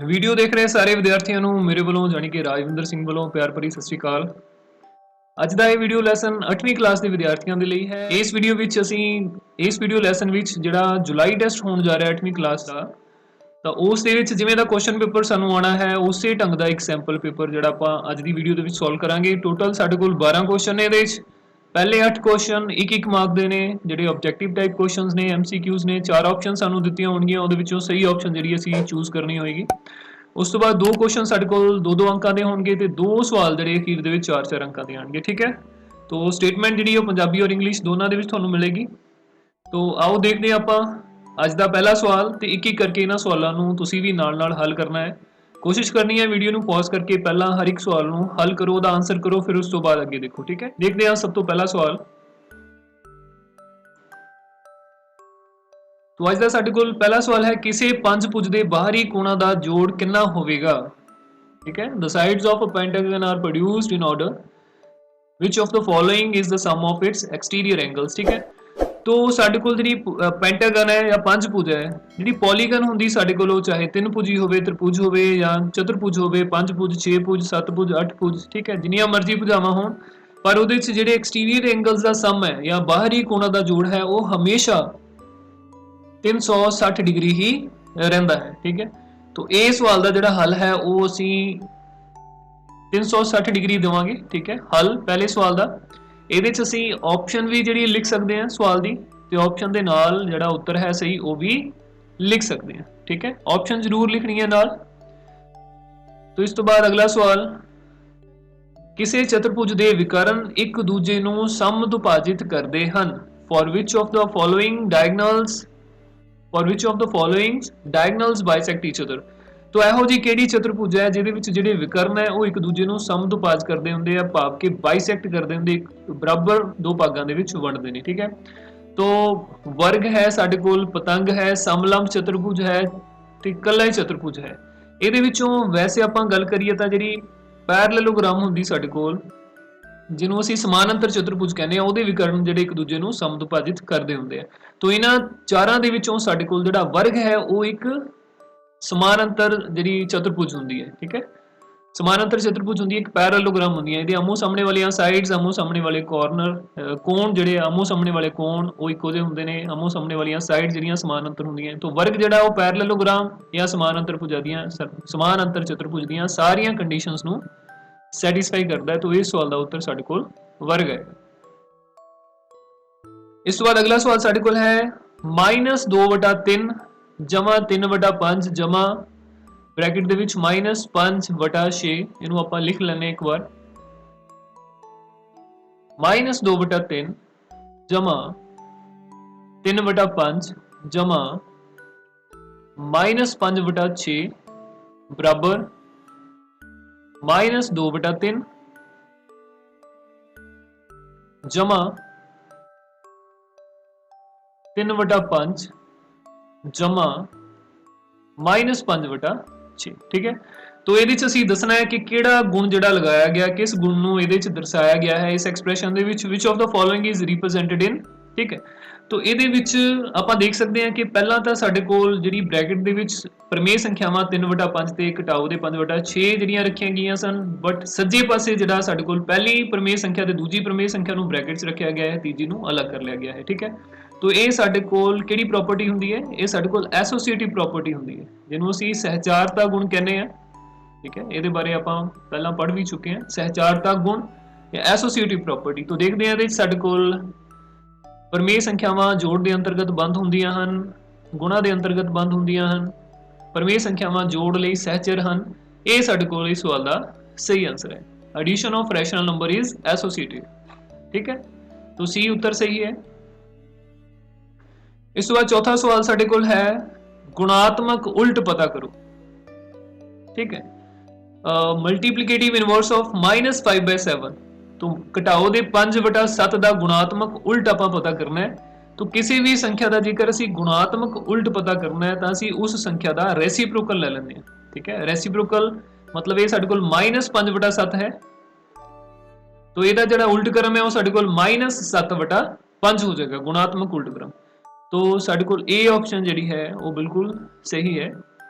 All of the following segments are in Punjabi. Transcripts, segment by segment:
ਵੀਡੀਓ ਦੇਖ ਰਹੇ ਸਾਰੇ ਵਿਦਿਆਰਥੀਆਂ ਨੂੰ ਮੇਰੇ ਵੱਲੋਂ ਜਾਨੀ ਕਿ ਰਾਜਵਿੰਦਰ ਸਿੰਘ ਵੱਲੋਂ ਪਿਆਰ ਭਰੀ ਸਤਿ ਸ਼੍ਰੀ ਅਕਾਲ। ਅੱਜ ਦਾ ਇਹ ਵੀਡੀਓ ਲੈਸਨ 8ਵੀਂ ਕਲਾਸ ਦੇ ਵਿਦਿਆਰਥੀਆਂ ਦੇ ਲਈ ਹੈ। ਇਸ ਵੀਡੀਓ ਲੈਸਨ ਵਿੱਚ ਜਿਹੜਾ ਜੁਲਾਈ ਟੈਸਟ ਹੋਣ ਜਾ ਰਿਹਾ 8ਵੀਂ ਕਲਾਸ ਦਾ, ਤਾਂ ਉਸ ਦੇ ਵਿੱਚ ਜਿਵੇਂ ਦਾ ਕੁਐਸਚਨ ਪੇਪਰ ਸਾਨੂੰ ਆਉਣਾ ਹੈ ਉਸੇ ਢੰਗ ਦਾ ਇੱਕ ਸੈਂਪਲ ਪੇਪਰ ਜਿਹੜਾ ਆਪਾਂ ਅੱਜ ਦੀ ਵੀਡੀਓ ਦੇ ਵਿੱਚ ਸੋਲਵ ਕਰਾਂਗੇ। ਟੋਟਲ ਸਾਡੇ ਕੋਲ 12 ਕੁਐਸਚਨ ਨੇ। ਇਹਦੇ ਵਿੱਚ ਪਹਿਲੇ 8 ਕੁਐਸਚਨ ਇੱਕ ਮਾਰਕ ਦੇ ਨੇ, ਜਿਹੜੇ ਆਬਜੈਕਟਿਵ ਟਾਈਪ ਕੁਐਸਚਨਸ ਨੇ, MCQs ਨੇ। 4 ਆਪਸ਼ਨ ਸਾਨੂੰ ਦਿੱਤੀਆਂ ਹੋਣਗੀਆਂ, ਉਹਦੇ ਵਿੱਚੋਂ ਸਹੀ ਆਪਸ਼ਨ ਜਿਹੜੀ ਅਸੀਂ ਚੂਜ਼ ਕਰਨੀ ਹੋਏਗੀ। ਉਸ ਤੋਂ ਬਾਅਦ 2 ਕੁਐਸਚਨ ਸਾਡੇ ਕੋਲ 2-2 ਅੰਕਾਂ ਦੇ ਹੋਣਗੇ ਤੇ 2 ਸਵਾਲ ਜਿਹੜੇ ਅਖੀਰ ਦੇ ਵਿੱਚ 4-4 ਅੰਕਾਂ ਦੇ ਆਣਗੇ। ਠੀਕ ਹੈ, तो स्टेटमेंट ਜਿਹੜੀ ਉਹ ਪੰਜਾਬੀ ਔਰ ਇੰਗਲਿਸ਼ ਦੋਨਾਂ ਦੇ ਵਿੱਚ ਤੁਹਾਨੂੰ ਮਿਲੇਗੀ। तो आओ देखते हैं ਆਪਾਂ ਅੱਜ ਦਾ ਪਹਿਲਾ ਸਵਾਲ ਤੇ ਇੱਕ ਇੱਕ ਕਰਕੇ ਇਹਨਾਂ ਸਵਾਲਾਂ ਨੂੰ ਤੁਸੀਂ ਵੀ ਨਾਲ-ਨਾਲ ਹੱਲ ਕਰਨਾ ਹੈ। ਕੋਸ਼ਿਸ਼ ਕਰਨੀ ਹੈ ਵੀਡੀਓ ਨੂੰ ਪੌਜ਼ ਕਰਕੇ ਪਹਿਲਾਂ ਹਰ ਇੱਕ ਸਵਾਲ ਨੂੰ ਹੱਲ ਕਰੋ, ਉਹਦਾ ਆਨਸਰ ਕਰੋ, ਫਿਰ ਉਸ ਤੋਂ ਬਾਅਦ ਅੱਗੇ ਦੇਖੋ। ਠੀਕ ਹੈ, ਦੇਖਦੇ ਹਾਂ ਸਭ ਤੋਂ ਪਹਿਲਾ ਸਵਾਲ। तो ਅੱਜ ਦਾ ਸਾਡੇ ਕੋਲ ਪਹਿਲਾ ਸਵਾਲ ਹੈ, ਕਿਸੇ ਪੰਜਭੁਜ ਦੇ ਬਾਹਰੀ ਕੋਣਾਂ ਦਾ ਜੋੜ ਕਿੰਨਾ ਹੋਵੇਗਾ। ठीक है, the sides of a pentagon are produced in order which of the following is the sum of its exterior angles। ठीक है, तो ਸਾਡੇ ਕੋਲ ਜਿਹੜੀ ਪੈਂਟਾਗਨ ਹੈ ਜਾਂ ਪੰਜਭੁਜ ਹੈ, ਜਿਹੜੀ ਪੋਲੀਗਨ ਹੁੰਦੀ ਸਾਡੇ ਕੋਲ ਚਾਹੇ ਤਿੰਨਭੁਜੀ ਹੋਵੇ, ਤ੍ਰਿਭੁਜ ਹੋਵੇ ਜਾਂ ਚਤੁਰਭੁਜ ਹੋਵੇ, ਪੰਜਭੁਜ, ਛੇਭੁਜ, ਸੱਤਭੁਜ, ਅੱਠਭੁਜ। ਠੀਕ ਹੈ, ਜਿੰਨੀਆਂ ਮਰਜ਼ੀ ਭੁਜਾਵਾਂ ਹੋਣ, ਪਰ ਉਹਦੇ ਵਿੱਚ ਜਿਹੜੇ ਐਕਸਟੀਰੀਅਰ ਐਂਗਲਸ ਦਾ ਸਮ ਹੈ ਜਾਂ ਬਾਹਰੀ ਕੋਣਾਂ ਦਾ ਜੋੜ ਹੈ ਉਹ ਹਮੇਸ਼ਾ 360 डिग्री ही ਰਹਿੰਦਾ है। ठीक है, तो ਇਹ ਸਵਾਲ ਦਾ ਜਿਹੜਾ ਹੱਲ ਹੈ ਉਹ ਅਸੀਂ 360 डिग्री देवांगे। ठीक है, हल पहले सवाल ਦਾ ਇਹਦੇ ਚ ਅਸੀਂ ਆਪਸ਼ਨ ਵੀ ਜਿਹੜੀ ਲਿਖ ਸਕਦੇ ਹਾਂ ਸਵਾਲ ਦੀ, ਤੇ ਆਪਸ਼ਨ ਦੇ ਨਾਲ ਜਿਹੜਾ ਉੱਤਰ ਹੈ ਸਹੀ ਉਹ ਵੀ ਲਿਖ ਸਕਦੇ ਹਾਂ। ਠੀਕ ਹੈ, ਆਪਸ਼ਨ ਜ਼ਰੂਰ ਲਿਖਣੀ ਹੈ ਨਾਲ। तो ਇਸ ਤੋਂ ਬਾਅਦ ਅਗਲਾ ਸਵਾਲ, ਕਿਸੇ ਚਤੁਰਭੁਜ ਦੇ ਵਿਕਰਨ ਇੱਕ ਦੂਜੇ ਨੂੰ ਸਮਦੁਭਾਜਿਤ ਕਰਦੇ ਹਨ। For which of the following diagonals bisect each other। तो ਇਹੋ ਜੀ ਕਿਹੜੀ ਚਤੁਰਭੁਜ ਹੈ ਜਿਹਦੇ ਵਿੱਚ ਜਿਹੜੇ ਵਿਕਰਨ ਹੈ ਉਹ ਇੱਕ ਦੂਜੇ ਨੂੰ ਸਮਦੁਭਾਜ ਕਰਦੇ ਹੁੰਦੇ ਆ, ਭਾਵ ਕਿ ਬਾਈਸੈਕਟ ਕਰਦੇ ਹੁੰਦੇ, ਇੱਕ ਬਰਾਬਰ ਦੋ ਭਾਗਾਂ ਦੇ ਵਿੱਚ ਵੰਡਦੇ ਨੇ। ਠੀਕ ਹੈ, तो वर्ग है ਸਾਡੇ ਕੋਲ, ਪਤੰਗ ਹੈ, ਸਮਲੰਬ ਚਤੁਰਭੁਜ ਹੈ ਤੇ ਇਕੱਲਾ ਚਤੁਰਭੁਜ ਹੈ। ਇਹਦੇ ਵਿੱਚੋਂ ਵੈਸੇ ਆਪਾਂ ਗੱਲ ਕਰੀਏ ਤਾਂ ਜਿਹੜੀ ਪੈਰਲਲੋਗ੍ਰਾਮ ਹੁੰਦੀ ਸਾਡੇ ਕੋਲ, ਜਿਹਨੂੰ ਅਸੀਂ ਸਮਾਨਾਂਤਰ ਚਤੁਰਭੁਜ ਕਹਿੰਦੇ ਆ, ਉਹਦੇ ਵਿਕਰਨ ਜਿਹੜੇ ਇੱਕ ਦੂਜੇ ਨੂੰ ਸਮਦੁਭਾਜਿਤ ਕਰਦੇ ਹੁੰਦੇ ਆ। तो ਇਹਨਾਂ ਚਾਰਾਂ ਦੇ ਵਿੱਚੋਂ ਸਾਡੇ ਕੋਲ ਜਿਹੜਾ ਵਰਗ ਹੈ ਉਹ ਇੱਕ ਸਮਾਨਾਂਤਰ ਜਿਹੜੀ ਚਤੁਰਭੁਜ ਹੁੰਦੀ ਹੈ। ਠੀਕ ਹੈ, ਸਮਾਨਾਂਤਰ ਚਤੁਰਭੁਜ ਹੁੰਦੀ ਹੈ, ਇੱਕ ਪੈਰਲਲੋਗ੍ਰਾਮ ਹੁੰਦੀ ਹੈ। ਇਹਦੇ ਆਮੋ ਸਾਹਮਣੇ ਵਾਲੀਆਂ ਸਾਈਡਸ, ਆਮੋ ਸਾਹਮਣੇ ਵਾਲੇ ਕਾਰਨਰ, ਕੋਣ ਜਿਹੜੇ ਆਮੋ ਸਾਹਮਣੇ ਵਾਲੇ ਕੋਣ ਉਹ ਇੱਕੋ ਜਿਹੇ ਹੁੰਦੇ ਨੇ। ਆਮੋ ਸਾਹਮਣੇ ਵਾਲੀਆਂ ਸਾਈਡ ਜਿਹੜੀਆਂ ਸਮਾਨਾਂਤਰ ਹੁੰਦੀਆਂ। तो ਵਰਗ ਜਿਹੜਾ ਉਹ ਪੈਰਲਲੋਗ੍ਰਾਮ ਜਾਂ ਸਮਾਨਾਂਤਰ ਭੁਜਾਂ ਦੀਆਂ, ਸਮਾਨਾਂਤਰ ਚਤੁਰਭੁਜ ਦੀਆਂ ਸਾਰੀਆਂ ਕੰਡੀਸ਼ਨਸ ਨੂੰ ਸੈਟੀਸਫਾਈ ਕਰਦਾ ਹੈ। तो ਇਸ ਸਵਾਲ ਦਾ ਉੱਤਰ ਸਾਡੇ ਕੋਲ ਵਰਗ ਹੈ। ਇਸ ਤੋਂ ਬਾਅਦ ਅਗਲਾ ਸਵਾਲ ਸਾਡੇ ਕੋਲ ਹੈ, -2/3 ਜਮਾ 3/5 ਜਮਾ ਬ੍ਰੈਕਟ ਦੇ ਵਿੱਚ -5/6। ਇਹਨੂੰ ਆਪਾਂ ਲਿਖ ਲੈਣੇ ਇੱਕ ਵਾਰ, -2/3 ਜਮਾ 3/5 ਜਮਾ -5/6 ਬਰਾਬਰ -2/3 ਜਮਾ 3/5 ਜਮਾ -5/6। ठीक है, तो ਇਹਦੇ ਚ ਅਸੀਂ ਦੱਸਣਾ ਹੈ ਕਿ ਕਿਹੜਾ ਗੁਣ ਜਿਹੜਾ ਲਗਾਇਆ ਗਿਆ, ਕਿਸ ਗੁਣ ਨੂੰ ਇਹਦੇ ਚ ਦਰਸਾਇਆ ਗਿਆ ਹੈ ਇਸ ਐਕਸਪ੍ਰੈਸ਼ਨ ਦੇ ਵਿੱਚ। which of the following is represented in। ਠੀਕ ਹੈ, तो ਇਹਦੇ ਵਿੱਚ ਆਪਾਂ ਦੇਖ ਸਕਦੇ ਹਾਂ ਕਿ ਪਹਿਲਾਂ ਤਾਂ ਸਾਡੇ ਕੋਲ ਜਿਹੜੀ ਬ੍ਰੈਕਟ ਦੇ ਵਿੱਚ ਪ੍ਰਮੇਯ ਸੰਖਿਆਵਾਂ 3/5 ਤੇ ਘਟਾਓ ਦੇ 5/6 ਜਿਹੜੀਆਂ ਰੱਖੀਆਂ ਗਈਆਂ ਸਨ, ਬਟ ਸੱਜੇ ਪਾਸੇ ਜਿਹੜਾ ਸਾਡੇ ਕੋਲ ਪਹਿਲੀ ਪ੍ਰਮੇਯ ਸੰਖਿਆ ਤੇ ਦੂਜੀ ਪ੍ਰਮੇਯ ਸੰਖਿਆ ਨੂੰ ਬ੍ਰੈਕਟ 'ਚ ਰੱਖਿਆ ਗਿਆ ਹੈ, ਤੀਜੀ ਨੂੰ ਅਲੱਗ ਕਰ ਲਿਆ ਗਿਆ ਹੈ। ਠੀਕ ਹੈ, तो ਇਹ ਸਾਡੇ ਕੋਲ ਕਿਹੜੀ ਪ੍ਰੋਪਰਟੀ ਹੁੰਦੀ ਹੈ, ਇਹ ਸਾਡੇ ਕੋਲ ਐਸੋਸੀਏਟਿਵ ਪ੍ਰੋਪਰਟੀ ਹੁੰਦੀ ਹੈ, ਜਿਹਨੂੰ ਅਸੀਂ ਸਹਿਚਾਰਤਾ ਗੁਣ ਕਹਿੰਦੇ ਆ। ਠੀਕ ਹੈ, ਇਹਦੇ ਬਾਰੇ ਆਪਾਂ ਪਹਿਲਾਂ ਪੜ੍ਹ ਵੀ ਚੁੱਕੇ ਹਾਂ, ਸਹਿਚਾਰਤਾ ਗੁਣ ਜਾਂ ਐਸੋਸੀਏਟਿਵ ਪ੍ਰੋਪਰਟੀ। तो ਦੇਖਦੇ ਹਾਂ ਇਹਦੇ ਵਿੱਚ ਸਾਡੇ ਕੋਲ ਪ੍ਰਮੇਯ ਸੰਖਿਆਵਾਂ ਜੋੜ ਦੇ ਅੰਤਰਗਤ ਬੰਦ ਹੁੰਦੀਆਂ ਹਨ, ਗੁਣਾ ਦੇ ਅੰਤਰਗਤ ਬੰਦ ਹੁੰਦੀਆਂ ਹਨ, ਪ੍ਰਮੇਯ ਸੰਖਿਆਵਾਂ ਜੋੜ ਲਈ ਸਹਿਚਰ ਹਨ। ਇਹ ਸਾਡੇ ਕੋਲ ਇਸ ਸਵਾਲ ਦਾ ਸਹੀ ਆਨਸਰ ਹੈ। Addition of rational number is associative. ਠੀਕ ਹੈ, तो C ਉੱਤਰ ਸਹੀ ਹੈ। ਇਸ ਤੋਂ ਬਾਅਦ ਚੌਥਾ ਸਵਾਲ ਸਾਡੇ ਕੋਲ ਹੈ, ਗੁਣਾਤਮਕ ਉਲਟ ਪਤਾ ਕਰੋ। ਠੀਕ ਹੈ, ਮਲਟੀਪਲੀਕੇਟਿਵ ਇਨਵਰਸ ਆਫ -5/7। तो ਘਟਾਓ ਦੇ 5/7 ਦਾ ਗੁਣਾਤਮਕ ਉਲਟ ਆਪਾਂ ਪਤਾ ਕਰਨਾ ਹੈ। तो ਕਿਸੇ ਵੀ ਸੰਖਿਆ ਦਾ ਜੇਕਰ ਅਸੀਂ ਗੁਣਾਤਮਕ ਉਲਟ ਪਤਾ ਕਰਨਾ ਹੈ ਤਾਂ ਅਸੀਂ ਉਸ ਸੰਖਿਆ ਦਾ ਰੈਸੀਪ੍ਰੋਕਲ ਲੈ ਲੈਂਦੇ ਹਾਂ। ਠੀਕ ਹੈ, ਰੈਸੀਪ੍ਰੋਕਲ ਮਤਲਬ ਇਹ ਸਾਡੇ ਕੋਲ -5/7 ਹੈ, तो ਇਹਦਾ ਜਿਹੜਾ ਉਲਟ ਕ੍ਰਮ ਹੈ ਉਹ ਸਾਡੇ ਕੋਲ -7/5 ਹੋ ਜਾਏਗਾ, ਗੁਣਾਤਮਕ ਉਲਟ ਕ੍ਰਮ। तो ਸਾਡੇ ਕੋਲ A ਆਪਸ਼ਨ ਜਿਹੜੀ ਹੈ ਉਹ ਬਿਲਕੁਲ ਸਹੀ ਹੈ।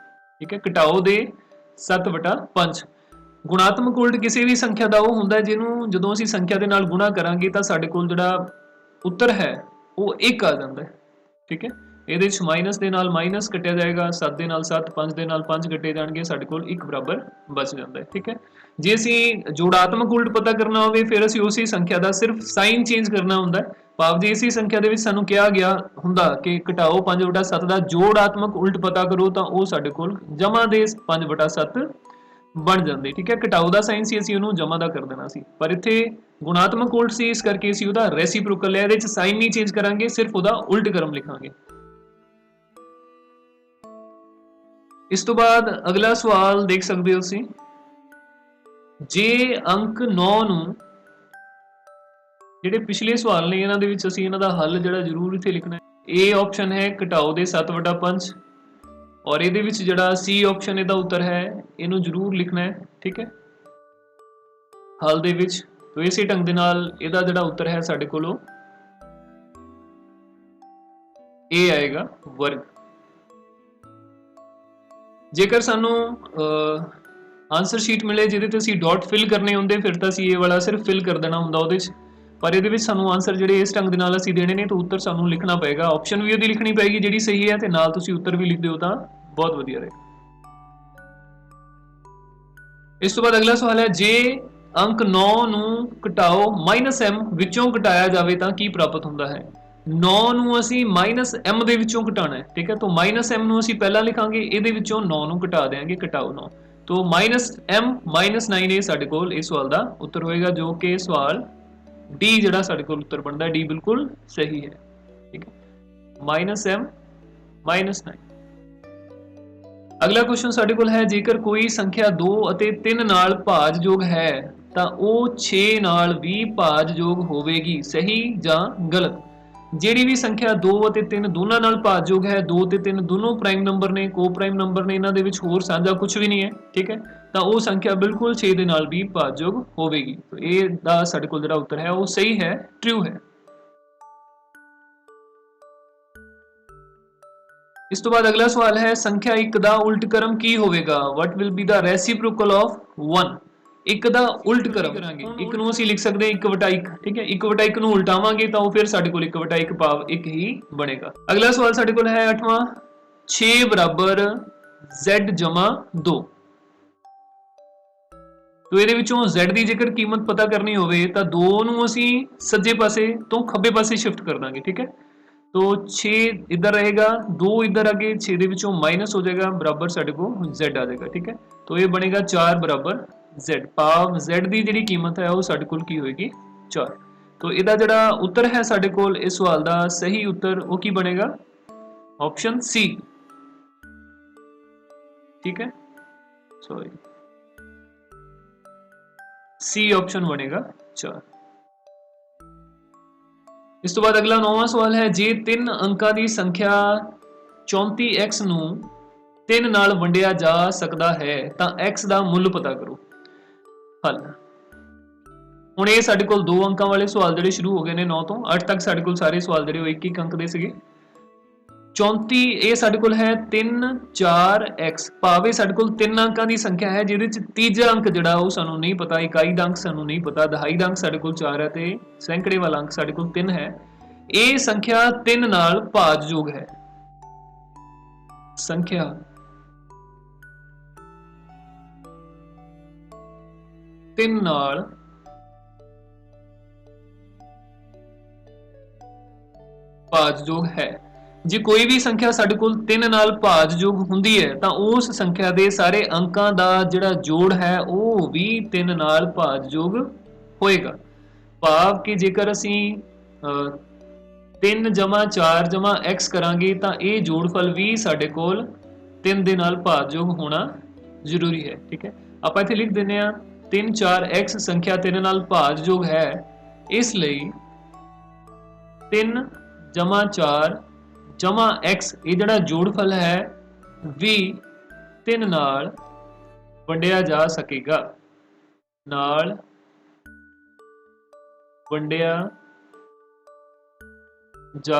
ठीक है। घटाओ दे 7/5। गुणात्मक ਉਲਟ ਕਿਸੇ ਵੀ ਸੰਖਿਆ ਦਾ ਉਹ ਹੁੰਦਾ ਜਿਹਨੂੰ ਜਦੋਂ ਅਸੀਂ ਸੰਖਿਆ ਦੇ ਨਾਲ ਗੁਣਾ ਕਰਾਂਗੇ ਤਾਂ ਸਾਡੇ ਕੋਲ ਜਿਹੜਾ ਉੱਤਰ ਹੈ ਉਹ 1 ਆ ਜਾਂਦਾ ਹੈ। ਠੀਕ ਹੈ। ਇਹਦੇ ਵਿੱਚ ਮਾਈਨਸ ਦੇ ਨਾਲ ਮਾਈਨਸ ਕੱਟਿਆ ਜਾਏਗਾ, 7 ਦੇ ਨਾਲ 7, 5 ਦੇ ਨਾਲ 5 ਕੱਟੇ ਜਾਣਗੇ, ਸਾਡੇ ਕੋਲ 1 ਬਰਾਬਰ ਬਚ ਜਾਂਦਾ ਹੈ। ਠੀਕ ਹੈ। ਜੇ ਅਸੀਂ ਜੋੜਾਤਮਕ ਉਲਟ ਪਤਾ ਕਰਨਾ ਹੋਵੇ ਫਿਰ ਅਸੀਂ ਉਸੇ ਸੰਖਿਆ ਦਾ ਸਿਰਫ ਸਾਈਨ ਚੇਂਜ ਕਰਨਾ ਹੁੰਦਾ ਹੈ। ਭਾਵ ਜੇ ਇਸੇ ਸੰਖਿਆ ਦੇ ਵਿੱਚ ਸਾਨੂੰ ਕਿਹਾ ਗਿਆ ਹੁੰਦਾ ਕਿ ਘਟਾਓ 5/7 ਦਾ ਜੋੜਾਤਮਕ ਉਲਟ ਪਤਾ ਕਰੋ ਤਾਂ ਉਹ ਸਾਡੇ ਕੋਲ ਜਮਾ ਦੇ 5/7 ਬਣ ਜਾਂਦੇ। ਠੀਕ ਹੈ। ਘਟਾਓ ਦਾ ਸਾਈਨ ਸੀ ਅਸੀਂ ਉਹਨੂੰ ਜਮਾ ਦਾ ਕਰ ਦੇਣਾ ਸੀ, ਪਰ ਇੱਥੇ ਗੁਣਾਤਮਕ ਉਲਟ ਸੀ ਇਸ ਕਰਕੇ ਅਸੀਂ ਉਹਦਾ ਰੈਸੀਪ੍ਰੋਕਲ ਹੈ, ਇਹਦੇ ਵਿੱਚ ਸਾਈਨ ਨਹੀਂ ਚੇਂਜ ਕਰਾਂਗੇ, ਸਿਰਫ ਉਹਦਾ ਉਲਟ ਕਰਮ ਲਿਖਾਂਗੇ। ਇਸ ਤੋਂ ਬਾਅਦ ਅਗਲਾ ਸਵਾਲ ਦੇਖ ਸਕਦੇ ਹੋ ਤੁਸੀਂ, ਜੇ ਅੰਕ 9 ਨੂੰ ਜਿਹੜੇ ਪਿਛਲੇ ਸਵਾਲ ਨੇ ਇਹਨਾਂ ਦੇ ਵਿੱਚ ਅਸੀਂ ਇਹਨਾਂ ਦਾ ਹੱਲ ਜਿਹੜਾ ਜ਼ਰੂਰ ਇੱਥੇ ਲਿਖਣਾ ਹੈ। A ਆਪਸ਼ਨ ਹੈ ਘਟਾਓ ਦੇ 7/5 ਔਰ ਇਹਦੇ ਵਿੱਚ ਜਿਹੜਾ C ਆਪਸ਼ਨ ਇਹਦਾ ਉੱਤਰ ਹੈ ਇਹਨੂੰ ਜ਼ਰੂਰ ਲਿਖਣਾ ਹੈ। ਠੀਕ ਹੈ। ਹੱਲ ਦੇ ਵਿੱਚ तो इसी ढंग दे नाल इहदा जिहड़ा उत्तर है साडे कोल ए आएगा वर्ग। जेकर सानू आंसर शीट मिले जिहदे ते असीं डॉट फिल करने हुंदे फिर तां असीं ए वाला सिर्फ फिल कर देना हुंदा उहदे च, पर इहदे विच सानू आंसर जिहड़े इस ढंग दे नाल असीं देने ने तो उत्तर सानू लिखना पएगा। ऑप्शन भी उहदी लिखनी पैगी जिहड़ी सही है ते नाल तुसीं उत्तर भी लिख दिओ तां बहुत वधिया रहेगा। इस तो बाद अगला सवाल है, जे अंक 9 नूं घटाओ -m विचों घटाया जावे तां की प्राप्त हुंदा है। 9 नूं असीं -m दे विचों घटाना है। ठीक है। तो -m नूं असीं पहला लिखांगे, इहदे विचों 9 नूं घटा देंगे, घटाओ 9 तो -m -9 ये साडे कोल इस सवाल दा उत्तर होएगा, जो कि सवाल डी जिहड़ा साडे कोल उत्तर बनदा है, डी बिल्कुल सही है। ठीक है। -m -9। अगला क्वेश्चन साडे कोल है, जेकर कोई संख्या 2 ਅਤੇ 3 ਨਾਲ ਭਾਜਯੋਗ ਹੈ ਤਾਂ ਉਹ 6 ਨਾਲ ਵੀ ਭਾਜਯੋਗ ਹੋਵੇਗੀ, ਸही ਜਾਂ ਗਲਤ। ਜਿਹੜੀ ਵੀ ਸੰਖਿਆ 2 ਅਤੇ 3 ਦੋਨਾਂ ਨਾਲ ਭਾਜਯੋਗ ਹੈ, 2 ਤੇ 3 ਦੋਨੋਂ ਪ੍ਰਾਈਮ ਨੰਬਰ ਨੇ, ਕੋ ਪ੍ਰਾਈਮ ਨੰਬਰ ਨੇ, ਇਹਨਾਂ ਦੇ ਵਿੱਚ ਹੋਰ ਸਾਂਝਾ ਕੁਝ ਵੀ ਨਹੀਂ ਹੈ। ਠੀਕ ਹੈ। ਤਾਂ ਉਹ ਸੰਖਿਆ ਬਿਲਕੁਲ 6 ਦੇ ਨਾਲ ਵੀ ਭਾਜਯੋਗ ਹੋਵੇਗੀ। ਤਾਂ ਇਹ ਦਾ ਸਾਡੇ ਕੋਲ ਜਿਹੜਾ ਉੱਤਰ ਹੈ ਉਹ ਸਹੀ ਹੈ, ਟਰੂ ਹੈ। इस तो बाद अगला सवाल है, संख्या 1 का उल्ट क्रम की होवेगा, what will be the reciprocal of 1। 1 का उल्ट क्रम करांगे, 1 ਨੂੰ ਅਸੀਂ ਲਿਖ ਸਕਦੇ ਹਾਂ 1/1। ਠੀਕ ਹੈ। 1/1 ਨੂੰ ਉਲਟਾਵਾਂਗੇ ਤਾਂ ਉਹ ਫਿਰ ਸਾਡੇ ਕੋਲ 1/1 ਭਾਵ 1 ਹੀ ਬਣੇਗਾ। ਅਗਲਾ ਸਵਾਲ ਸਾਡੇ ਕੋਲ ਹੈ 8ਵਾਂ, 6 ਬਰਾਬਰ z ਜਮਾ 2। तो ਇਹਦੇ ਵਿੱਚੋਂ z ਦੀ ਜੇਕਰ ਕੀਮਤ ਪਤਾ ਕਰਨੀ ਹੋਵੇ ਤਾਂ 2 ਨੂੰ ਅਸੀਂ ਸੱਜੇ ਪਾਸੇ ਤੋਂ ਖੱਬੇ ਪਾਸੇ ਸ਼ਿਫਟ ਕਰ ਦਾਂਗੇ। ਠੀਕ ਹੈ। तो 6 इधर रहेगा, 2 इधर आगे, 6 ਦੇ ਵਿੱਚੋਂ ਮਾਈਨਸ ਹੋ ਜਾਏਗਾ, ਬਰਾਬਰ ਸਾਡੇ ਕੋਲ z ਆ ਜਾਏਗਾ। ਠੀਕ ਹੈ। तो ਇਹ ਬਣੇਗਾ 4 ਬਰਾਬਰ z, ਭਾਵ z ਦੀ ਜਿਹੜੀ ਕੀਮਤ ਹੈ ਉਹ ਸਾਡੇ ਕੋਲ ਕੀ ਹੋਏਗੀ, 4। तो ਇਹਦਾ ਜਿਹੜਾ ਉੱਤਰ ਹੈ ਸਾਡੇ ਕੋਲ ਇਸ ਸਵਾਲ ਦਾ ਸਹੀ ਉੱਤਰ ਉਹ ਕੀ ਬਣੇਗਾ, ਆਪਸ਼ਨ ਸੀ। ठीक है। सॉरी, सी ऑप्शन बनेगा 4। इस तो बाद अगला 9वां सवाल है, जे 3 अंकों की संख्या 34x ਨੂੰ 3 ਨਾਲ ਵੰਡਿਆ ਜਾ ਸਕਦਾ ਹੈ ਤਾਂ x ਦਾ ਮੁੱਲ ਪਤਾ ਕਰੋ। ਹੱਲ। ਹੁਣ ਇਹ ਸਾਡੇ ਕੋਲ 2 ਅੰਕਾਂ ਵਾਲੇ ਸਵਾਲ ਜਿਹੜੇ ਸ਼ੁਰੂ ਹੋ ਗਏ ਨੇ 9 ਤੋਂ 8 ਤੱਕ ਸਾਡੇ ਕੋਲ ਸਾਰੇ ਸਵਾਲ ਜਿਹੜੇ ਉਹ ਇੱਕ ਇੱਕ ਅੰਕ ਦੇ ਸੀਗੇ। 34 ਇਹ ਸਾਡੇ ਕੋਲ ਹੈ 3 4x, ਭਾਵੇਂ ਸਾਡੇ ਕੋਲ 3 ਅੰਕਾਂ ਦੀ ਸੰਖਿਆ ਹੈ ਜਿਹਦੇ ਵਿੱਚ ਤੀਜਾ ਅੰਕ ਜਿਹੜਾ ਉਹ ਸਾਨੂੰ ਨਹੀਂ ਪਤਾ, ਇਕਾਈ ਦਾ ਅੰਕ ਸਾਨੂੰ ਨਹੀਂ ਪਤਾ, ਦਹਾਈ ਦਾ ਅੰਕ ਸਾਡੇ ਕੋਲ 4 ਹੈ ਤੇ ਸੈਂਕੜੇ ਵਾਲਾ ਅੰਕ ਸਾਡੇ ਕੋਲ 3 ਹੈ। ਇਹ ਸੰਖਿਆ 3 ਨਾਲ ਭਾਜਯੋਗ ਹੈ। ਸੰਖਿਆ 3 ਨਾਲ ਭਾਜਯੋਗ ਹੈ। ਜੇ ਕੋਈ ਵੀ ਸੰਖਿਆ ਸਾਡੇ ਕੋਲ 3 ਨਾਲ ਭਾਜਯੋਗ ਹੁੰਦੀ ਹੈ ਤਾਂ ਉਸ ਸੰਖਿਆ ਦੇ ਸਾਰੇ ਅੰਕਾਂ ਦਾ ਜਿਹੜਾ ਜੋੜ ਹੈ ਉਹ ਵੀ 3 ਨਾਲ ਭਾਜਯੋਗ ਹੋਏਗਾ। ਭਾਵ ਕਿ ਜੇਕਰ ਅਸੀਂ 3 ਜਮਾ 4 ਜਮਾ x ਕਰਾਂਗੇ ਤਾਂ ਇਹ ਜੋੜਫਲ ਵੀ ਸਾਡੇ ਕੋਲ 3 ਦੇ ਨਾਲ ਭਾਜਯੋਗ ਹੋਣਾ ਜ਼ਰੂਰੀ ਹੈ। ਠੀਕ ਹੈ। ਆਪਾਂ ਇੱਥੇ ਲਿਖ ਦਿੰਦੇ ਹਾਂ 3 4x ਸੰਖਿਆ 3 ਨਾਲ ਭਾਜਯੋਗ ਹੈ, ਇਸ ਲਈ 3 ਜਮਾ 4 जमा x ये जड़ा जोड़फल है भी 3 नाल वंडिया जा सकेगा, नाल वंडिया जा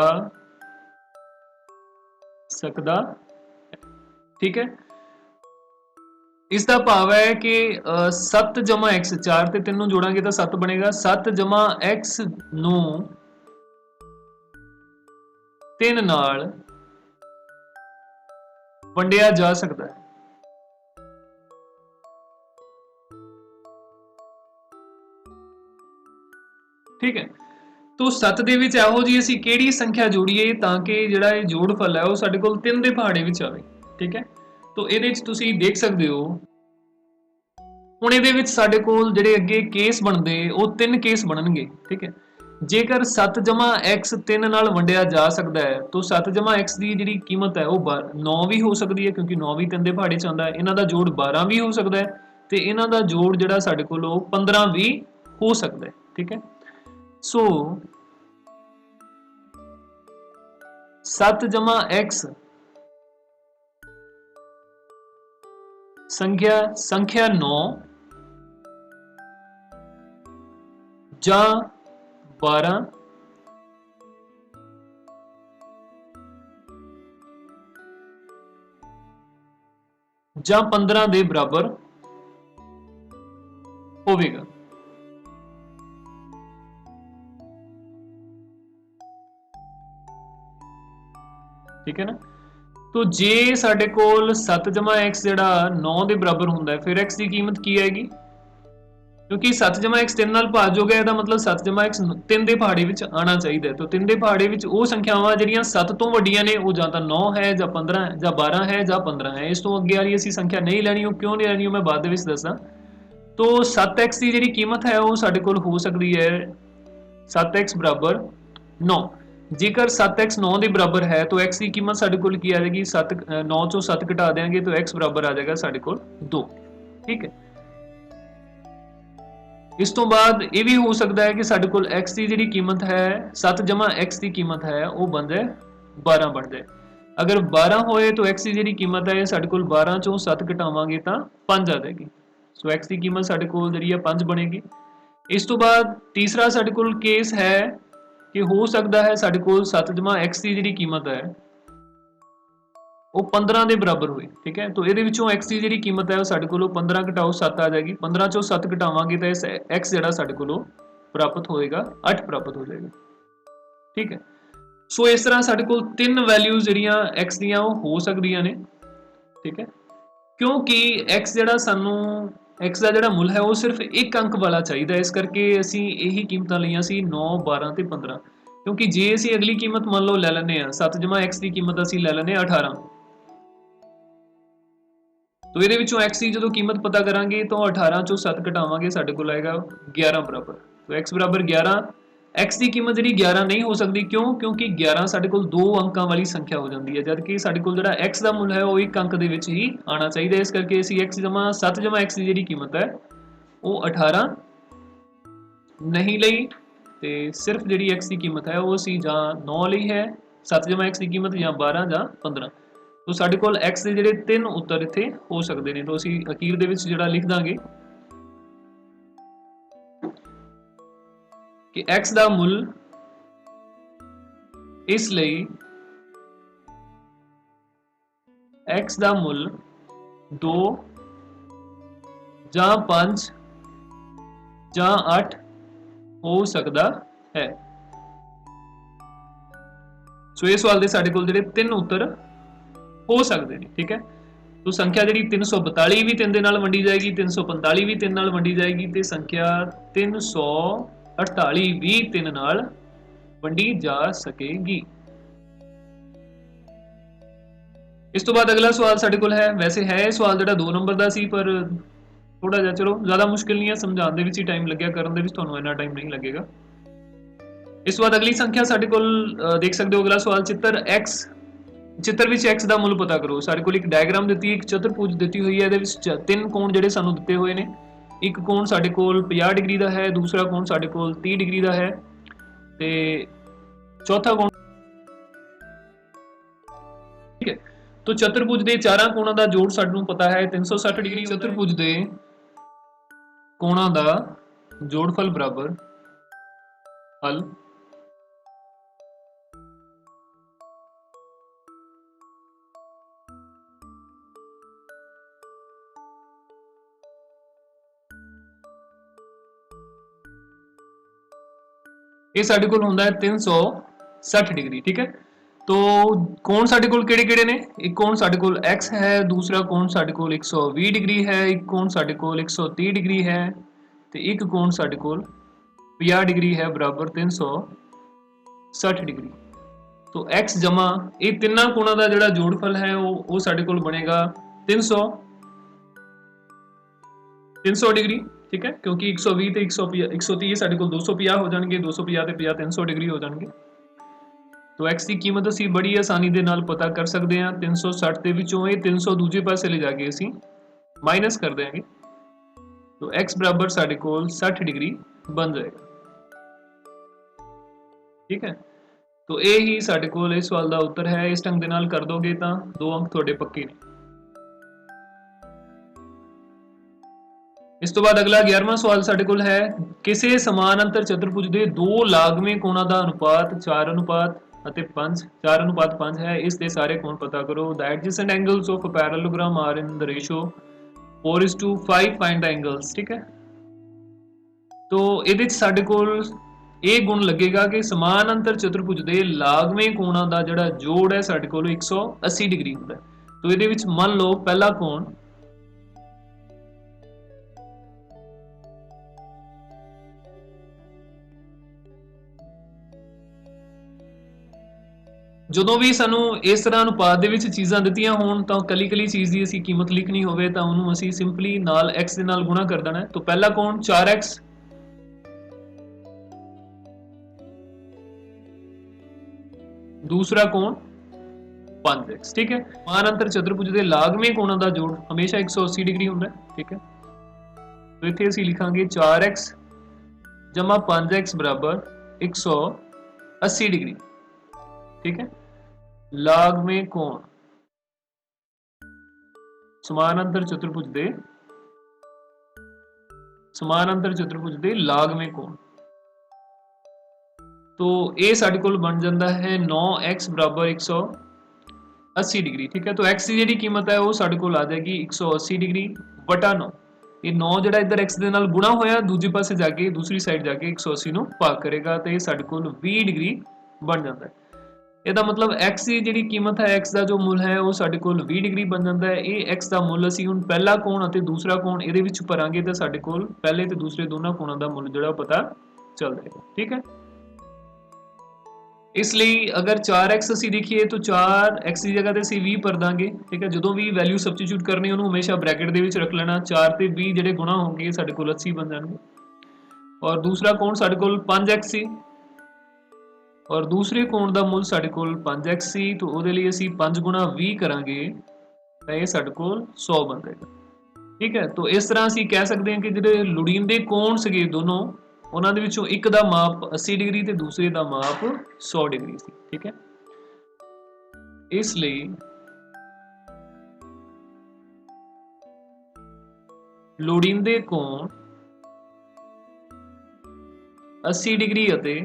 सकदा। ठीक है। इसका भाव है कि 7 जमा एक्स 4 ਤੇ 3 ਨੂੰ ਜੋੜਾਂਗੇ ਤਾਂ 7 ਬਣੇਗਾ 7 ਜਮਾ x ਨੂੰ 3 ਨਾਲ ਵੰਡਿਆ ਜਾ ਸਕਦਾ ਹੈ। ਠੀਕ ਹੈ, ਤੋ 7 ਦੇ ਵਿੱਚ ਇਹੋ ਜੀ ਅਸੀਂ ਕਿਹੜੀ ਸੰਖਿਆ ਜੋੜੀਏ ਤਾਂ ਕਿ ਜਿਹੜਾ ਇਹ ਜੋੜਫਲ ਹੈ ਉਹ ਸਾਡੇ ਕੋਲ 3 ਦੇ ਪਹਾੜੇ ਵਿੱਚ ਆਵੇ। ਠੀਕ ਹੈ, ਤੋ ਇਹਦੇ ਵਿੱਚ ਤੁਸੀਂ ਦੇਖ ਸਕਦੇ ਹੋ ਹੁਣ ਇਹਦੇ ਵਿੱਚ ਸਾਡੇ ਕੋਲ ਜਿਹੜੇ ਅੱਗੇ ਕੇਸ ਬਣਦੇ ਉਹ 3 ਕੇਸ ਬਣਨਗੇ। ਠੀਕ ਹੈ, ਜੇਕਰ 7 ਜਮਾ x 3 ਨਾਲ ਵੰਡਿਆ ਜਾ ਸਕਦਾ ਹੈ ਤਾਂ 7 ਜਮਾ x ਦੀ ਜਿਹੜੀ ਕੀਮਤ ਹੈ ਉਹ 9 ਵੀ ਹੋ ਸਕਦੀ ਹੈ ਕਿਉਂਕਿ 9 ਵੀ 3 ਦੇ ਪਹਾੜੇ ਚ ਆਉਂਦਾ ਹੈ। ਇਹਨਾਂ ਦਾ ਜੋੜ 12 ਵੀ ਹੋ ਸਕਦਾ ਹੈ ਤੇ ਇਹਨਾਂ ਦਾ ਜੋੜ ਜਿਹੜਾ ਸਾਡੇ ਕੋਲ ਉਹ 15 ਵੀ ਹੋ ਸਕਦਾ ਹੈ। ਠੀਕ ਹੈ, ਸੋ 7 ਜਮਾ x संख्या 9 ਜਾਂ 12 ਜਾਂ 15 ਦੇ ਬਰਾਬਰ ਹੋਵੇਗਾ। ਠੀਕ ਹੈ ਨਾ, तो जे साडे कोल 7 जमा एक्स जिहड़ा 9 ਦੇ ਬਰਾਬਰ ਹੁੰਦਾ ਹੈ ਫਿਰ x ਦੀ ਕੀਮਤ ਕੀ ਆਏਗੀ ਕਿਉਂਕਿ 7 ਜਮਾ x 3 ਨਾਲ ਭਾਜ ਹੋ ਗਿਆ ਇਹਦਾ ਮਤਲਬ 7 ਜਮਾ x 3 ਦੇ ਪਹਾੜੇ ਵਿੱਚ ਆਣਾ ਚਾਹੀਦਾ ਹੈ। ਤਾਂ 3 ਦੇ ਪਹਾੜੇ ਵਿੱਚ ਉਹ ਸੰਖਿਆਵਾਂ ਜਿਹੜੀਆਂ 7 ਤੋਂ ਵੱਡੀਆਂ ਨੇ ਉਹ ਜਾਂ ਤਾਂ 9 ਹੈ ਜਾਂ 15 ਹੈ ਜਾਂ 12 ਹੈ ਜਾਂ 15 ਹੈ। ਇਸ ਤੋਂ ਅੱਗੇ ਵਾਲੀ ਅਸੀਂ ਸੰਖਿਆ ਨਹੀਂ ਲੈਣੀ, ਉਹ ਕਿਉਂ ਨਹੀਂ ਲੈਣੀ ਉਹ ਮੈਂ ਬਾਅਦ ਦੇ ਵਿੱਚ ਦੱਸਾਂ। तो 7x ਦੀ ਜਿਹੜੀ ਕੀਮਤ ਹੈ ਉਹ ਸਾਡੇ ਕੋਲ ਹੋ ਸਕਦੀ ਹੈ 7x ਬਰਾਬਰ 9। जेकर 7x 9 के बराबर है तो x की कीमत साढ़े कोल की आ जाएगी 7 9 चो 7 घटा देंगे तो x बराबर आ जाएगा साढ़े कोल 2। ठीक है, इस तो बाद ये भी हो सकता है कि साढ़े कोल x की जिहड़ी कीमत है 7 जमा x की कीमत है वो बन जाए 12 बन जाए। अगर 12 होए तो x की जिहड़ी कीमत है साढ़े कोल 12 चो 7 घटावांगे तो 5 आ जाएगी। सो x की कीमत साढ़े कोल जिहड़ी है 5 बनेगी। इस तो बाद तीसरा साढ़े कोल केस है कि हो सकता है साढ़े कोल 7 जमा x की जिहड़ी कीमत है वो 15 के बराबर हुई। ठीक है, तो ये x की जिहड़ी कीमत है साढ़े कोल 15 घटाओ 7 आ जाएगी। 15 चो 7 घटावांगे तो इस x जिहड़ा साढ़े कोल प्राप्त होएगा 8 प्राप्त हो जाएगा। ठीक है, सो इस तरह साढ़े कोल 3 वैल्यूज जिहड़ियां x दियां हो सकदियां ने। ठीक है, क्योंकि x जिहड़ा सानू x का जिहड़ा मुल है वो सिर्फ एक अंक वाला चाहिए, इस करके असी यही कीमत लिया सी 9 12 ते 15। क्योंकि जे असी अगली कीमत मान लो ले लेने 7 जमा x की कीमत असी ले लेने 18 तो ये x की जो कीमत पता करांगे तो 18 चो 7 घटावांगे साढ़े को आएगा 11 बराबर। तो x बराबर 11 x की कीमत जी 11 नहीं हो सकती, क्यों? क्योंकि 11 साढ़े कोल 2 अंकों वाली संख्या हो जाती है, जबकि साढ़े कोल जिहड़ा x का मुल है वो एक अंक दे विच ही आना चाहिए। इस करके असी x जमा 7 जमा x की जी कीमत है वो 18 नहीं लई ते सिर्फ जी x की कीमत है वो असी जां 9 लई है 7 जमा x की कीमत या 12 जां 15। तो साढ़े कोल x के जिहड़े 3 उत्तर इत्थे हो सकते हैं। तो असी अखीर दे विच जिहड़ा लिख दांगे कि x का मुल इसलिए x का मुल 2 जां 5 जां 8 हो सकता है। सो इस सवाल के साढ़े कोल जिहड़े 3 उत्तर हो सकते हैं। ठीक है, तो संख्या जी 342 भी 3 दे नाल वंडी जाएगी, 345 भी 3 नाल वंडी जाएगी तो संख्या 348 भी 3 नाल वंडी जा सकेगी। इस तो बाद अगला सवाल साढ़े कोल है, वैसे है सवाल जिहड़ा 2 नंबर का सी पर थोड़ा जिहा चलो ज़्यादा मुश्किल नहीं है, समझाने दे विच ही टाइम लग्या, करन दे विच तुहानूं इन्ना टाइम नहीं लगेगा। इस तो बाद अगली संख्या साढ़े कोल देख सकते हो, अगला सवाल चित्र विच x का मुल पता करो। साढ़े कोल एक डायग्राम दी एक चतुर्भुज दी हुई है, 3 कोण जिहड़े सानूं दिते हुए ने। एक कोण साढ़े कोल 50 डिग्री का है, दूसरा कोण साढ़े कोल 30 डिग्री का है ते चौथा कोण। ठीक है, तो चतुर्भुज के 4 कोणों का जोड़ सानूं पता है 360 डिग्री। चतुर्भुज के कोणों का जोड़फल बराबर हल ਇਹ ਸਾਡੇ ਕੋਲ ਹੁੰਦਾ ਹੈ 360 डिग्री। ठीक है, तो कोण ਸਾਡੇ ਕੋਲ ਕਿਹੜੇ-ਕਿਹੜੇ ਨੇ? ਇੱਕ ਕੋਣ ਸਾਡੇ ਕੋਲ x ਹੈ, ਦੂਸਰਾ ਕੋਣ ਸਾਡੇ ਕੋਲ 120 डिग्री है, ਇੱਕ ਕੋਣ ਸਾਡੇ ਕੋਲ 130 डिग्री है ਤੇ ਇੱਕ ਕੋਣ ਸਾਡੇ ਕੋਲ 50 डिग्री है बराबर 360 डिग्री। तो x जमा ये ਤਿੰਨਾਂ ਕੋਣਾਂ ਦਾ ਜਿਹੜਾ ਜੋੜਫਲ ਹੈ ਉਹ ਸਾਡੇ ਕੋਲ ਬਣੇਗਾ 300 डिग्री। ठीक है, क्योंकि 120 ਤੇ 130 ਸਾਡੇ ਕੋਲ 250 ਹੋ ਜਾਣਗੇ, 250 ਤੇ 50 300 डिग्री ਹੋ ਜਾਣਗੇ। तो x की कीमत ਅਸੀਂ बड़ी आसानी ਦੇ ਨਾਲ पता कर सकते हैं। 360 ਦੇ ਵਿੱਚੋਂ ਇਹ 300 ਦੂਜੇ ਪਾਸੇ ले जाके ਅਸੀਂ माइनस कर देंगे, तो x बराबर ਸਾਡੇ ਕੋਲ 60 डिग्री बन जाएगा। ठीक है, तो ਇਹ ਹੀ ਸਾਡੇ ਕੋਲ ਇਸ ਸਵਾਲ ਦਾ ਉੱਤਰ ਹੈ। ਇਸ ਢੰਗ ਦੇ ਨਾਲ ਕਰ ਦੋਗੇ ਤਾਂ 2 ਅੰਕ ਤੁਹਾਡੇ ਪੱਕੇ ਨੇ। ਇਸ ਤੋਂ ਬਾਅਦ ਅਗਲਾ 11ਵਾਂ ਸਵਾਲ ਸਾਡੇ ਕੋਲ ਹੈ, ਕਿਸੇ ਸਮਾਨ ਅੰਤਰ ਚਤੁਰਭੁਜ ਦੇ ਦੋ ਲਾਗਵੇਂ ਕੋਣਾਂ ਦਾ ਅਨੁਪਾਤ 4 ਅਨੁਪਾਤ ਅਤੇ 5 4 ਅਨੁਪਾਤ 5 ਹੈ। ਇਸ ਦੇ ਸਾਰੇ ਕੋਣ ਪਤਾ ਕਰੋ। The adjacent angles of a parallelogram are in the ratio 4:5। find the angles। ठीक है, तो ਇਹਦੇ ਵਿੱਚ ਸਾਡੇ ਕੋਲ ਇਹ ਗੁਣ ਲੱਗੇਗਾ ਕਿ ਸਮਾਨ ਅੰਤਰ ਚਤੁਰਭੁਜ ਦੇ ਲਾਗਵੇਂ ਕੋਣਾਂ ਦਾ ਜਿਹੜਾ ਜੋੜ ਹੈ ਸਾਡੇ ਕੋਲ 180 ਡਿਗਰੀ ਹੁੰਦਾ ਹੈ। तो ਇਹਦੇ ਵਿੱਚ ਮੰਨ ਲਓ ਪਹਿਲਾ ਕੋਣ ਜਦੋਂ ਵੀ ਸਾਨੂੰ ਇਸ ਤਰ੍ਹਾਂ ਅਨੁਪਾਤ ਦੇ ਵਿੱਚ ਚੀਜ਼ਾਂ ਦਿੱਤੀਆਂ ਹੋਣ ਤਾਂ ਕੱਲੀ ਚੀਜ਼ ਦੀ ਅਸੀਂ ਕੀਮਤ ਲਿਖਣੀ ਹੋਵੇ ਤਾਂ ਉਹਨੂੰ ਅਸੀਂ ਸਿੰਪਲੀ ਨਾਲ x ਦੇ ਨਾਲ ਗੁਣਾ ਕਰ ਦੇਣਾ ਹੈ। तो पहला कोण 4x, दूसरा कोण 5x। ठीक है, समान अंतर चतुर्भुज ਦੇ ਲਾਗਵੇਂ ਕੋਣਾਂ ਦਾ ਜੋੜ ਹਮੇਸ਼ਾ 180 ਡਿਗਰੀ ਹੁੰਦਾ ਹੈ। ठीक है, तो ਇੱਥੇ ਅਸੀਂ ਲਿਖਾਂਗੇ 4x + 5x बराबर 180 डिग्री। ठीक है, ਲਾਗਵੇਂ ਕੋਣ ਸਮਾਨ ਅੰਤਰ ਚਤੁਰਭੁਜ ਦੇ ਲਾਗਵੇਂ ਕੋਣ। तो ਇਹ ਸਾਡੇ ਕੋਲ ਬਣ ਜਾਂਦਾ ਹੈ 9x बराबर 180 डिग्री। ठीक है, तो x ਦੀ ਜਿਹੜੀ ਕੀਮਤ ਹੈ ਉਹ ਸਾਡੇ ਕੋਲ ਆ ਜਾਏਗੀ 180 डिग्री बटा 9। ਇਹ 9 ਜਿਹੜਾ ਇੱਧਰ x ਦੇ ਨਾਲ ਗੁਣਾ ਹੋਇਆ ਦੂਜੇ ਪਾਸੇ ਜਾ ਕੇ ਦੂਸਰੀ ਸਾਈਡ ਜਾ ਕੇ 180 ਨੂੰ ਭਾਗ ਕਰੇਗਾ ਤੇ ਇਹ ਸਾਡੇ ਕੋਲ 20 डिग्री ਬਣ ਜਾਂਦਾ ਹੈ। ਇਹਦਾ ਮਤਲਬ x ਦੀ ਜਿਹੜੀ ਕੀਮਤ ਹੈ x ਦਾ ਜੋ ਮੁੱਲ ਹੈ ਉਹ ਸਾਡੇ ਕੋਲ 20 डिग्री ਬਣ ਜਾਂਦਾ ਹੈ। ਇਹ x ਦਾ ਮੁੱਲ ਅਸੀਂ ਹੁਣ ਪਹਿਲਾ ਕੋਣ ਅਤੇ ਦੂਸਰਾ ਕੋਣ ਇਹਦੇ ਵਿੱਚ ਭਰਾਂਗੇ ਤਾਂ ਸਾਡੇ ਕੋਲ ਪਹਿਲੇ ਤੇ ਦੂਸਰੇ ਦੋਨਾਂ ਕੋਣਾਂ ਦਾ ਮੁੱਲ ਜਿਹੜਾ ਪਤਾ ਚੱਲ ਜਾਏਗਾ। ठीक है, इसलिए अगर 4x ਅਸੀਂ ਦੇਖੀਏ ਤਾਂ 4x ਦੀ ਜਗ੍ਹਾ ਤੇ ਅਸੀਂ 20 ਭਰ ਦਾਂਗੇ। ਠੀਕ ਹੈ, ਜਦੋਂ ਵੀ ਵੈਲਿਊ ਸਬਸਟੀਟਿਊਟ ਕਰਨੀ ਉਹਨੂੰ ਹਮੇਸ਼ਾ ਬ੍ਰੈਕਟ ਦੇ ਵਿੱਚ ਰੱਖ ਲੈਣਾ। 4 ਤੇ 20 ਜਿਹੜੇ ਗੁਣਾ ਹੋਣਗੇ ਸਾਡੇ ਕੋਲ 80 ਬਣ ਜਾਣਗੇ। ਔਰ ਦੂਸਰਾ ਕੋਣ ਸਾਡੇ ਕੋਲ 5x ਸੀ ਔਰ ਦੂਸਰੇ ਕੋਣ ਦਾ ਮੁੱਲ ਸਾਡੇ ਕੋਲ 5x ਸੀ, ਤਾਂ ਉਹਦੇ ਲਈ ਅਸੀਂ 5 ਗੁਣਾ 20 ਕਰਾਂਗੇ ਤਾਂ ਇਹ ਸਾਡੇ ਕੋਲ 100 ਬਣ ਜਾਏਗਾ। ਠੀਕ ਹੈ, ਤਾਂ ਇਸ ਤਰ੍ਹਾਂ ਅਸੀਂ ਕਹਿ ਸਕਦੇ ਹਾਂ ਕਿ ਜਿਹੜੇ ਲੋੜੀਂਦੇ ਕੋਣ ਸੀਗੇ ਦੋਨੋਂ ਉਹਨਾਂ ਦੇ ਵਿੱਚੋਂ ਇੱਕ ਦਾ ਮਾਪ 80 डिग्री ਤੇ ਦੂਸਰੇ ਦਾ ਮਾਪ 100 डिग्री ਸੀ। ਠੀਕ ਹੈ, ਇਸ ਲਈ ਲੋੜੀਂਦੇ ਕੋਣ 80 डिग्री ਅਤੇ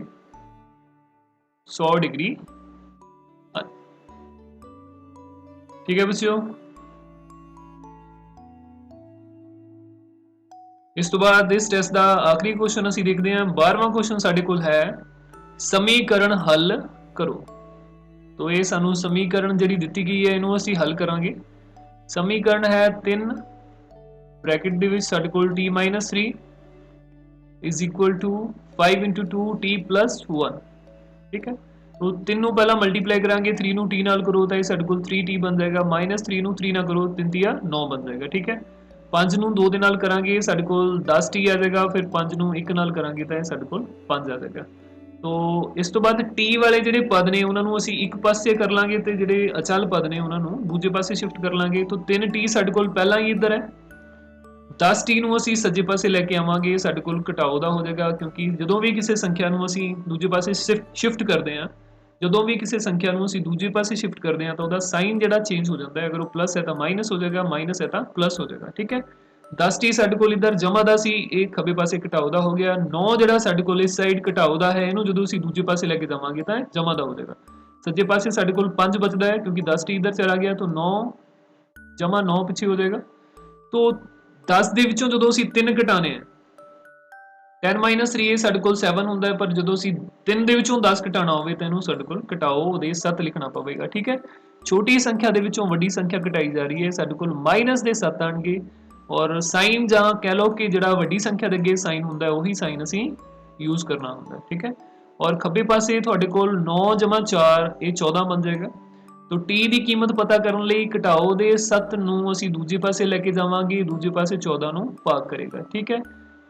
100 डिग्री ਹਨ। ठीक है ਬੱਚਿਓ, ਇਸ ਤੋਂ ਬਾਅਦ ਇਸ ਟੈਸਟ ਦਾ ਆਖਰੀ ਕੁਐਸਚਨ ਅਸੀਂ ਦੇਖਦੇ ਹਾਂ। 12ਵਾਂ ਕੁਐਸਚਨ ਸਾਡੇ ਕੋਲ ਹੈ ਸਮੀਕਰਨ ਹੱਲ ਕਰੋ। तो ਇਹ ਸਾਨੂੰ ਸਮੀਕਰਨ ਜਿਹੜੀ ਦਿੱਤੀ ਗਈ ਹੈ ਇਹਨੂੰ ਅਸੀਂ ਹੱਲ ਕਰਾਂਗੇ। ਸਮੀਕਰਨ ਹੈ 3 ਬ੍ਰੈਕਟ ਦੇ ਵਿੱਚ ਸਾਡੇ ਕੋਲ t - 3 = 5 × 2 t + 1। ठीक है, तो 3 ਨੂੰ ਪਹਿਲਾਂ ਮਲਟੀਪਲਾਈ ਕਰਾਂਗੇ, 3 ਨੂੰ t ਨਾਲ ਕਰੋ ਤਾਂ ਇਹ ਸਾਡੇ ਕੋਲ 3t ਬਣ ਜਾਏਗਾ, -3 ਨੂੰ 3 ਨਾਲ ਕਰੋ 3 × 9 ਬਣ ਜਾਏਗਾ। ठीक है, 5 ਨੂੰ 2 ਦੇ ਨਾਲ ਕਰਾਂਗੇ ਸਾਡੇ ਕੋਲ 10t ਆ ਜਾਏਗਾ, ਫਿਰ 5 ਨੂੰ 1 ਨਾਲ ਕਰਾਂਗੇ ਤਾਂ ਇਹ ਸਾਡੇ ਕੋਲ 5 ਆ ਜਾਏਗਾ। तो ਇਸ ਤੋਂ ਬਾਅਦ t ਵਾਲੇ ਜਿਹੜੇ ਪਦ ਨੇ ਉਹਨਾਂ ਨੂੰ ਅਸੀਂ ਇੱਕ ਪਾਸੇ ਕਰ ਲਾਂਗੇ ਤੇ ਜਿਹੜੇ ਅਚਲ ਪਦ ਨੇ ਉਹਨਾਂ ਨੂੰ ਦੂਜੇ ਪਾਸੇ ਸ਼ਿਫਟ ਕਰ ਲਾਂਗੇ। तो 3t ਸਾਡੇ ਕੋਲ ਪਹਿਲਾਂ ਹੀ ਇੱਧਰ ਹੈ, 10t ਨੂੰ ਅਸੀਂ ਸੱਜੇ ਪਾਸੇ ਲੈ ਕੇ ਆਵਾਂਗੇ, ਸਾਡੇ ਕੋਲ ਘਟਾਓ ਦਾ ਹੋ ਜਾਏਗਾ ਕਿਉਂਕਿ ਜਦੋਂ ਵੀ ਕਿਸੇ ਸੰਖਿਆ ਨੂੰ ਅਸੀਂ ਦੂਜੇ ਪਾਸੇ ਸ਼ਿਫਟ ਕਰਦੇ ਹਾਂ, ਜਦੋਂ ਵੀ ਕਿਸੇ ਸੰਖਿਆ ਨੂੰ ਅਸੀਂ ਦੂਜੇ ਪਾਸੇ ਸ਼ਿਫਟ ਕਰਦੇ ਹਾਂ ਤਾਂ ਉਹਦਾ ਸਾਈਨ ਜਿਹੜਾ ਚੇਂਜ ਹੋ ਜਾਂਦਾ ਹੈ। ਅਗਰ ਉਹ ਪਲੱਸ ਹੈ ਤਾਂ ਮਾਈਨਸ ਹੋ ਜਾਏਗਾ, ਮਾਈਨਸ ਹੈ ਤਾਂ ਪਲੱਸ ਹੋ ਜਾਏਗਾ। ਠੀਕ ਹੈ, 10t ਸਾਡੇ ਕੋਲ ਇੱਧਰ ਜਮਾ ਦਾ ਸੀ, ਇਹ ਖੱਬੇ ਪਾਸੇ ਘਟਾਓ ਦਾ ਹੋ ਗਿਆ। 9 ਜਿਹੜਾ ਸਾਡੇ ਕੋਲ ਇਸ ਸਾਈਡ ਘਟਾਓ ਦਾ ਹੈ, ਇਹਨੂੰ ਜਦੋਂ ਅਸੀਂ ਦੂਜੇ ਪਾਸੇ ਲੈ ਕੇ ਜਾਵਾਂਗੇ ਤਾਂ ਜਮਾ ਦਾ ਹੋ ਜਾਏਗਾ। ਸੱਜੇ ਪਾਸੇ ਸਾਡੇ ਕੋਲ 5 ਬਚਦਾ ਹੈ ਕਿਉਂਕਿ 10t ਇੱਧਰ ਚਲਾ ਗਿਆ, ਤਾਂ 9 ਜਮਾ 9 ਪਿੱਛੇ ਹੋ ਜਾਏਗਾ। तो 10 ਦੇ ਵਿੱਚੋਂ ਜਦੋਂ ਅਸੀਂ 3 ਘਟਾਣੇ ਆ 10 - 3 ਇਹ ਸਾਡੇ ਕੋਲ 7 ਹੁੰਦਾ ਹੈ, ਪਰ ਜਦੋਂ ਅਸੀਂ 3 ਦੇ ਵਿੱਚੋਂ 10 ਘਟਾਉਣਾ ਹੋਵੇ ਤਾਂ ਇਹਨੂੰ ਸਾਡੇ ਕੋਲ ਘਟਾਓ ਉਹਦੇ 7 ਲਿਖਣਾ ਪਵੇਗਾ। ਠੀਕ ਹੈ, ਛੋਟੀ ਸੰਖਿਆ ਦੇ ਵਿੱਚੋਂ ਵੱਡੀ ਸੰਖਿਆ ਘਟਾਈ ਜਾ ਰਹੀ ਹੈ, ਸਾਡੇ ਕੋਲ ਮਾਈਨਸ ਦੇ 7 ਆਣਗੇ ਔਰ ਸਾਈਨ ਜਾਂ ਕਹਿ ਲਓ ਕਿ ਜਿਹੜਾ ਵੱਡੀ ਸੰਖਿਆ ਦੇ ਅੱਗੇ ਸਾਈਨ ਹੁੰਦਾ ਉਹੀ ਸਾਈਨ ਅਸੀਂ ਯੂਜ਼ ਕਰਨਾ ਹੁੰਦਾ। ਠੀਕ ਹੈ, ਔਰ ਖੱਬੇ ਪਾਸੇ ਤੁਹਾਡੇ ਕੋਲ 9 - 4 ਇਹ 14 ਬਣ ਜਾਏਗਾ। तो t ਦੀ ਕੀਮਤ ਪਤਾ ਕਰਨ ਲਈ ਘਟਾਓ ਦੇ 7 ਨੂੰ ਅਸੀਂ ਦੂਜੇ ਪਾਸੇ ਲੈ ਕੇ ਜਾਵਾਂਗੇ, ਦੂਜੇ ਪਾਸੇ 14 ਨੂੰ ਭਾਗ ਕਰੇਗਾ। ਠੀਕ ਹੈ,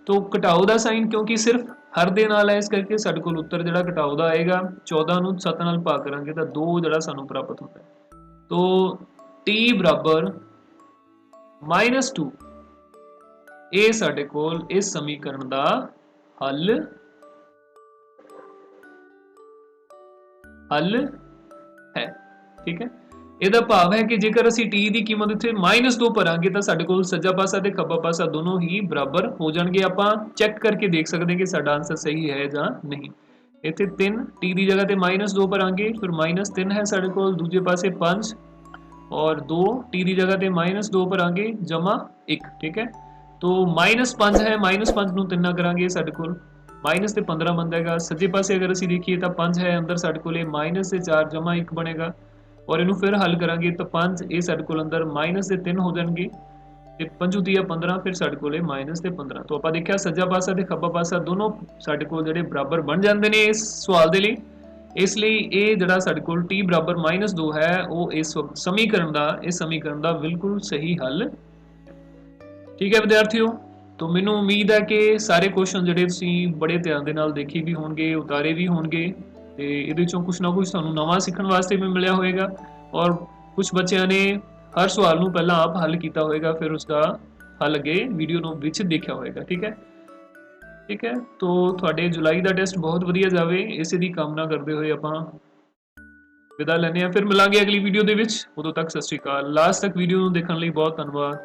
तो ਘਟਾਓ ਦਾ ਸਾਈਨ ਕਿਉਂਕਿ ਸਿਰਫ ਹਰ ਦੇ ਨਾਲ ਹੈ, ਇਸ ਕਰਕੇ ਸਾਡੇ ਕੋਲ ਉੱਤਰ ਜਿਹੜਾ ਘਟਾਓ ਦਾ ਆਏਗਾ 14 ਨੂੰ 7 ਨਾਲ ਭਾਗ ਕਰਾਂਗੇ ਤਾਂ 2 ਜਿਹੜਾ ਸਾਨੂੰ ਪ੍ਰਾਪਤ ਹੁੰਦਾ ਹੈ। तो t ਬਰਾਬਰ -2 ਇਹ ਸਾਡੇ ਕੋਲ ਇਸ ਸਮੀਕਰਨ ਦਾ ਹੱਲ ਹੈ। ठीक है, ਇਹਦਾ ਭਾਵ ਹੈ ਕਿ ਜੇਕਰ ਅਸੀਂ t ਦੀ ਕੀਮਤ ਇੱਥੇ -2 ਭਰਾਂਗੇ ਤਾਂ ਸਾਡੇ ਕੋਲ ਸੱਜਾ ਪਾਸਾ ਤੇ ਖੱਬਾ ਪਾਸਾ ਦੋਨੋਂ ਹੀ ਬਰਾਬਰ ਹੋ ਜਾਣਗੇ। ਆਪਾਂ ਚੈੱਕ ਕਰਕੇ ਦੇਖ ਸਕਦੇ ਹਾਂ ਕਿ ਸਾਡਾ ਆਨਸਰ ਸਹੀ ਹੈ ਜਾਂ ਨਹੀਂ। ਇੱਥੇ 3 t ਦੀ ਜਗ੍ਹਾ ਤੇ -2 ਭਰਾਂਗੇ, ਫਿਰ -3 ਹੈ ਸਾਡੇ ਕੋਲ, ਦੂਜੇ ਪਾਸੇ 5 और 2 t ਦੀ ਜਗ੍ਹਾ ਤੇ -2 ਭਰਾਂਗੇ ਜਮਾ 1। ठीक है, तो -5 है, -5 ਨੂੰ 3 ਨਾਲ ਕਰਾਂਗੇ ਸਾਡੇ ਕੋਲ माइनस से 15 बन जाएगा। सज्जे पासे अगर असी देखिए तो 5 है, अंदर साढ़े कोल माइनस से 4 जमा 1 बनेगा और इनू फिर हल करांगे तो 5 ये साढ़े कोल अंदर माइनस से 3 हो जाएंगे ते 5 × 15 फिर साढ़े कोल माइनस से 15। तो आप देखा सज्जा पासा ते खब्बा पासा दोनों साढ़े कोल जिहड़े बराबर बन जाते हैं इस सवाल के लिए। इसलिए ये जिहड़ा साढ़े कोल t बराबर -2 है वो इस समीकरण का बिल्कुल सही हल। ठीक है विद्यार्थियों, तो मैनू उम्मीद है कि सारे क्वेश्चन जिहड़े तुसीं बड़े ध्यान दे नाल देखे भी होणगे, उतारे भी होणगे ते इहदे चों कुछ ना कुछ तुहानूं नवां सीखण वास्ते भी मिलिया होएगा और कुछ बच्चों ने हर सवाल नूं पहलां आप हल कीता होएगा, फिर उसका हल अगे वीडियो नूं विच देखिया होएगा। ठीक है, तो तुहाडे जुलाई दा टेस्ट बहुत वधिया जावे, इसे दी कामना करदे होए आपां विदा लैंदे हां। फिर मिलांगे अगली वीडियो दे विच, उदों तक सत श्री अकाल। लास्ट तक वीडियो नूं देखण लई बहुत धन्नवाद।